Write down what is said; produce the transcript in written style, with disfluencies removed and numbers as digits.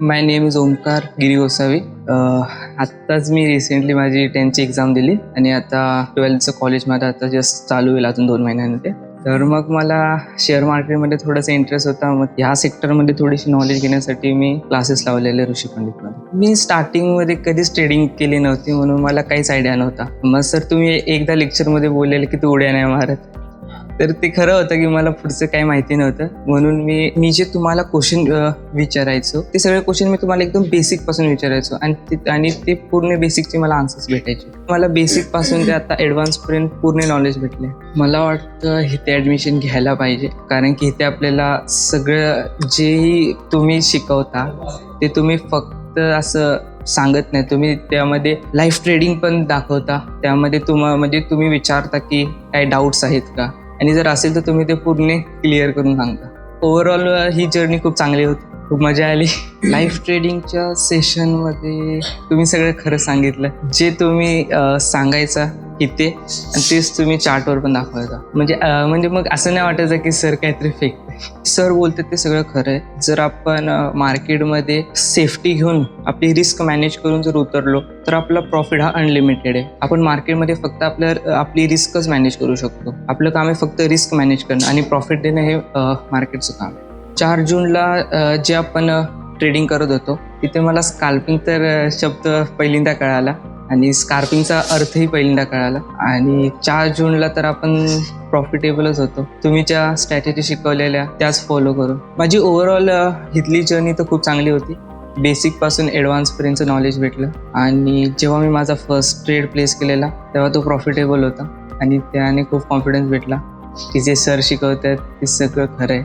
My name is Omkar गिरी गोसावी. आत्ताच मी recently माझी 10th ची एक्झाम दिली आणि आता 12thचं कॉलेज माझं आता जस्ट चालू होईल अजून 2 महिन्यांमध्ये. तर मग मला शेअर मार्केटमध्ये थोडासा इंटरेस्ट होता. मग ह्या सेक्टरमध्ये थोडीशी नॉलेज घेण्यासाठी मी क्लासेस लावलेले ऋषी पंडितमध्ये. मी स्टार्टिंगमध्ये कधीच ट्रेडिंग केली नव्हती म्हणून मला काहीच आयडिया नव्हता. मग सर तुम्ही एकदा लेक्चरमध्ये बोललेले की तू उड्या नाही मारत, तर ते खरं होतं की मला पुढचं काही माहिती नव्हतं. म्हणून मी जे तुम्हाला क्वेश्चन विचारायचो ते सगळे क्वेश्चन मी तुम्हाला एकदम बेसिकपासून विचारायचो आणि ते पूर्ण बेसिकचे मला आन्सर्स भेटायचे. मला बेसिकपासून ते आता ॲडव्हान्सपर्यंत पूर्ण नॉलेज भेटले. मला वाटतं इथे ॲडमिशन घ्यायला पाहिजे, कारण की इथे आपल्याला सगळं जेही तुम्ही शिकवता ते तुम्ही फक्त असं सांगत नाही, तुम्ही त्यामध्ये लाईफ ट्रेडिंग पण दाखवता. त्यामध्ये म्हणजे तुम्ही विचारता की काय डाऊट्स आहेत का, आणि जर असेल तर तुम्ही ते पूर्ण क्लिअर करून सांगता. ओव्हरऑल ही जर्नी खूप चांगली होती, खूप मजा आली. लाईफ ट्रेडिंगच्या सेशनमध्ये तुम्ही सगळं खरं सांगितलं. जे तुम्ही सांगायचा इथे आणि तेच तुम्ही चार्टवर पण दाखवायचा. म्हणजे मग असं नाही वाटायचं की सर काहीतरी फेक. सर बोलतात ते सगळं खरं आहे. जर आपण मार्केटमध्ये सेफ्टी घेऊन आपली रिस्क मॅनेज करून जर उतरलो तर आपला प्रॉफिट हा अनलिमिटेड आहे. आपण मार्केटमध्ये फक्त आपली रिस्कच मॅनेज करू शकतो. आपलं काम आहे फक्त रिस्क मॅनेज करणं आणि प्रॉफिट देणं हे मार्केटचं काम आहे. 4 जूनला जे आपण ट्रेडिंग करत होतो तिथे मला स्काल्पिंग तर शब्द पहिल्यांदा कळाला आणि स्कार्पिंगचा अर्थही पहिल्यांदा कळाला. आणि 4 जूनला तर आपण प्रॉफिटेबलच होतो. तुम्ही ज्या स्ट्रॅटेजी शिकवलेल्या त्याच फॉलो करून. माझी ओव्हरऑल इथली जर्नी तर खूप चांगली होती. बेसिकपासून ॲडव्हान्सपर्यंतचं नॉलेज भेटलं आणि जेव्हा मी माझा फर्स्ट ट्रेड प्लेस केलेला तेव्हा तो प्रॉफिटेबल होता आणि त्याने खूप कॉन्फिडन्स भेटला की जे सर शिकवतात ते सगळं खरं आहे.